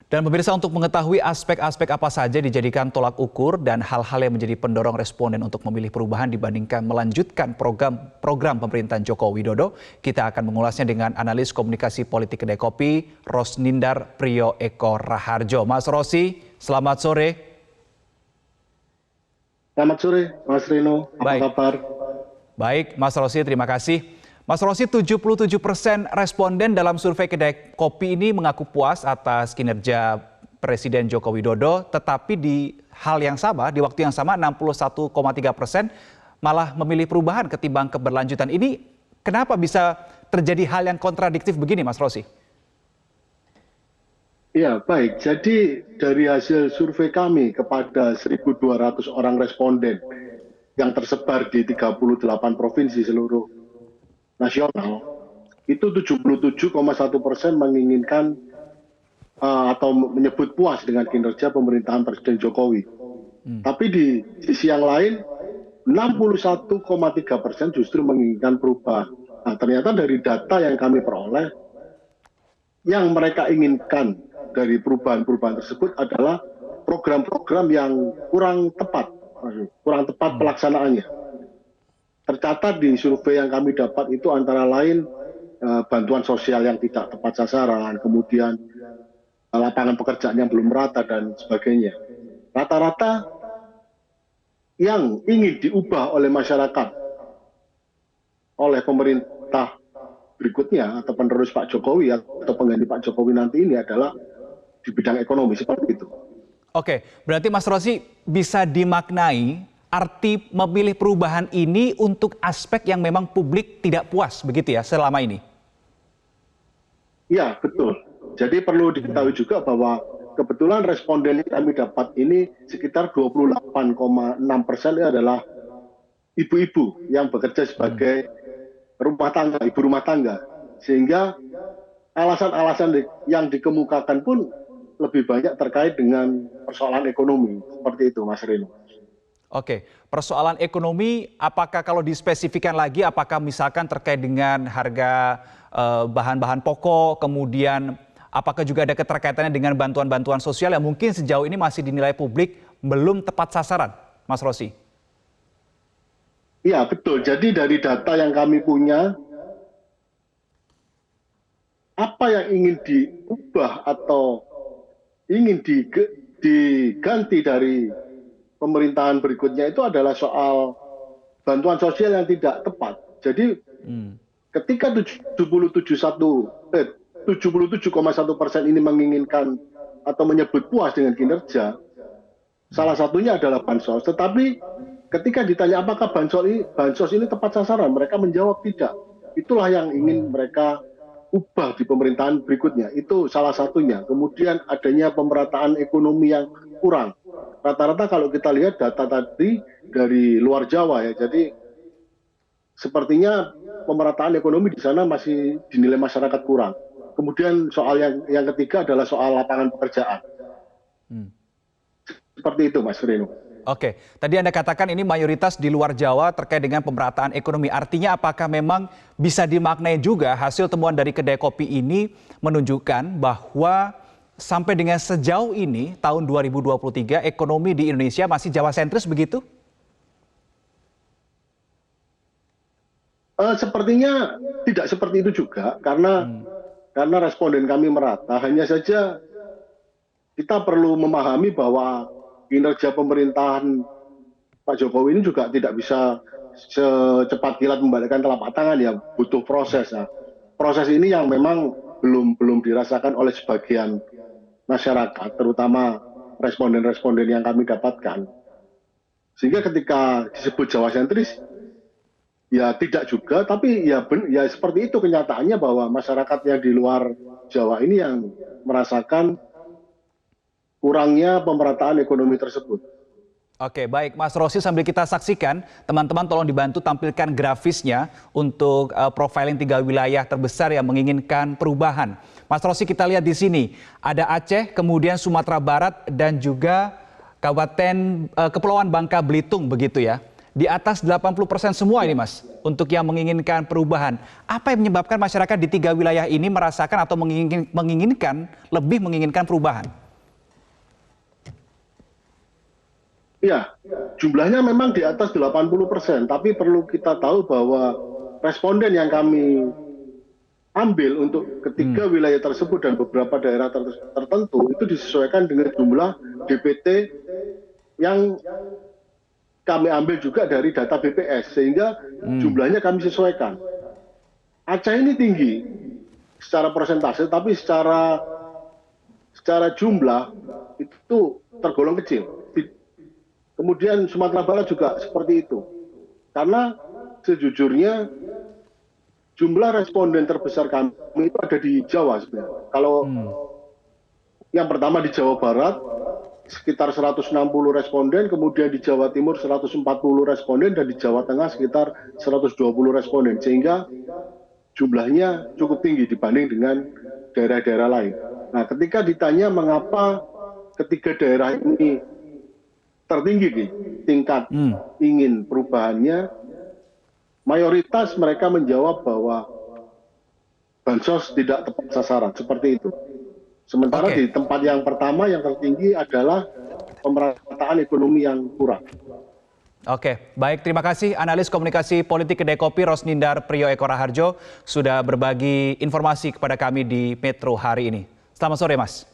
Dan pemirsa, untuk mengetahui aspek-aspek apa saja dijadikan tolak ukur dan hal-hal yang menjadi pendorong responden untuk memilih perubahan dibandingkan melanjutkan program pemerintahan Joko Widodo, kita akan mengulasnya dengan analis komunikasi politik Kedai Kopi, Rosnindar Priyo Eko Raharjo. Mas Rosi, selamat sore. Selamat sore, Mas Reno. Apa kabar? Baik, Mas Rosi, terima kasih. Mas Rosi, 77% responden dalam survei Kedai Kopi ini mengaku puas atas kinerja Presiden Joko Widodo, tetapi di hal yang sama, di waktu yang sama 61,3% malah memilih perubahan ketimbang keberlanjutan. Ini kenapa bisa terjadi hal yang kontradiktif begini, Mas Rosi? Ya, baik. Jadi dari hasil survei kami kepada 1.200 orang responden yang tersebar di 38 provinsi seluruh nasional, itu 77,1% menginginkan atau menyebut puas dengan kinerja pemerintahan Presiden Jokowi. Tapi di sisi yang lain, 61,3% justru menginginkan perubahan. Nah, ternyata dari data yang kami peroleh, yang mereka inginkan dari perubahan-perubahan tersebut adalah program-program yang kurang tepat pelaksanaannya. Tercatat di survei yang kami dapat itu antara lain bantuan sosial yang tidak tepat sasaran, kemudian lapangan pekerjaan yang belum merata dan sebagainya. Rata-rata yang ingin diubah oleh masyarakat, oleh pemerintah berikutnya atau penerus Pak Jokowi atau pengganti Pak Jokowi nanti ini adalah di bidang ekonomi, seperti itu. Oke, berarti Mas Rosi bisa dimaknai arti memilih perubahan ini untuk aspek yang memang publik tidak puas, begitu ya, selama ini? Ya, betul. Jadi perlu diketahui juga bahwa kebetulan responden yang kami dapat ini sekitar 28,6% adalah ibu-ibu yang bekerja sebagai ibu rumah tangga. Sehingga alasan-alasan yang dikemukakan pun lebih banyak terkait dengan persoalan ekonomi. Seperti itu, Mas Reno. Oke, persoalan ekonomi, apakah kalau dispesifikan lagi, apakah misalkan terkait dengan harga bahan-bahan pokok, kemudian apakah juga ada keterkaitannya dengan bantuan-bantuan sosial yang mungkin sejauh ini masih dinilai publik belum tepat sasaran, Mas Rosi? Iya, betul. Jadi dari data yang kami punya, apa yang ingin diubah atau ingin diganti dari pemerintahan berikutnya itu adalah soal bantuan sosial yang tidak tepat. Jadi ketika 77,1% ini menginginkan atau menyebut puas dengan kinerja, salah satunya adalah bansos. Tetapi ketika ditanya apakah bansos ini tepat sasaran, mereka menjawab tidak. Itulah yang ingin mereka ubah di pemerintahan berikutnya. Itu salah satunya. Kemudian adanya pemerataan ekonomi yang kurang. Rata-rata kalau kita lihat data tadi dari luar Jawa ya, jadi sepertinya pemerataan ekonomi di sana masih dinilai masyarakat kurang. Kemudian soal yang ketiga adalah soal lapangan pekerjaan. Seperti itu, Mas Reno. Oke, tadi Anda katakan ini mayoritas di luar Jawa terkait dengan pemerataan ekonomi. Artinya apakah memang bisa dimaknai juga hasil temuan dari Kedai Kopi ini menunjukkan bahwa sampai dengan sejauh ini, tahun 2023, ekonomi di Indonesia masih Jawa sentris begitu? Sepertinya tidak seperti itu juga, karena responden kami merata. Hanya saja kita perlu memahami bahwa kinerja pemerintahan Pak Jokowi ini juga tidak bisa secepat kilat membalikkan telapak tangan, ya butuh proses. Nah, proses ini yang memang belum dirasakan oleh sebagian masyarakat, terutama responden-responden yang kami dapatkan. Sehingga ketika disebut Jawa sentris, ya tidak juga, tapi ya seperti itu kenyataannya bahwa masyarakat yang di luar Jawa ini yang merasakan kurangnya pemerataan ekonomi tersebut. Oke, baik Mas Rosi, sambil kita saksikan, teman-teman tolong dibantu tampilkan grafisnya untuk profiling 3 wilayah terbesar yang menginginkan perubahan. Mas Rosi, kita lihat di sini ada Aceh, kemudian Sumatera Barat dan juga Kabupaten Kepulauan Bangka Belitung begitu ya. di atas 80% semua ini Mas, untuk yang menginginkan perubahan. Apa yang menyebabkan masyarakat di 3 wilayah ini merasakan atau lebih menginginkan perubahan? Ya, jumlahnya memang di atas 80%, tapi perlu kita tahu bahwa responden yang kami ambil untuk ketiga wilayah tersebut dan beberapa daerah tertentu itu disesuaikan dengan jumlah DPT yang kami ambil juga dari data BPS, sehingga jumlahnya kami sesuaikan. Aceh ini tinggi secara persentase, tapi secara jumlah itu tergolong kecil. Kemudian Sumatera Barat juga seperti itu. Karena sejujurnya jumlah responden terbesar kami itu ada di Jawa sebenarnya. Kalau yang pertama di Jawa Barat, sekitar 160 responden, kemudian di Jawa Timur 140 responden, dan di Jawa Tengah sekitar 120 responden. Sehingga jumlahnya cukup tinggi dibanding dengan daerah-daerah lain. Nah, ketika ditanya mengapa ketiga daerah ini tertinggi di tingkat ingin perubahannya, mayoritas mereka menjawab bahwa bansos tidak tepat sasaran, seperti itu. Sementara di tempat yang pertama yang tertinggi adalah pemerataan ekonomi yang kurang. Oke, baik, terima kasih analis komunikasi politik Kedai Kopi Rosnindar Priyo Eko Raharjo sudah berbagi informasi kepada kami di Metro hari ini. Selamat sore Mas.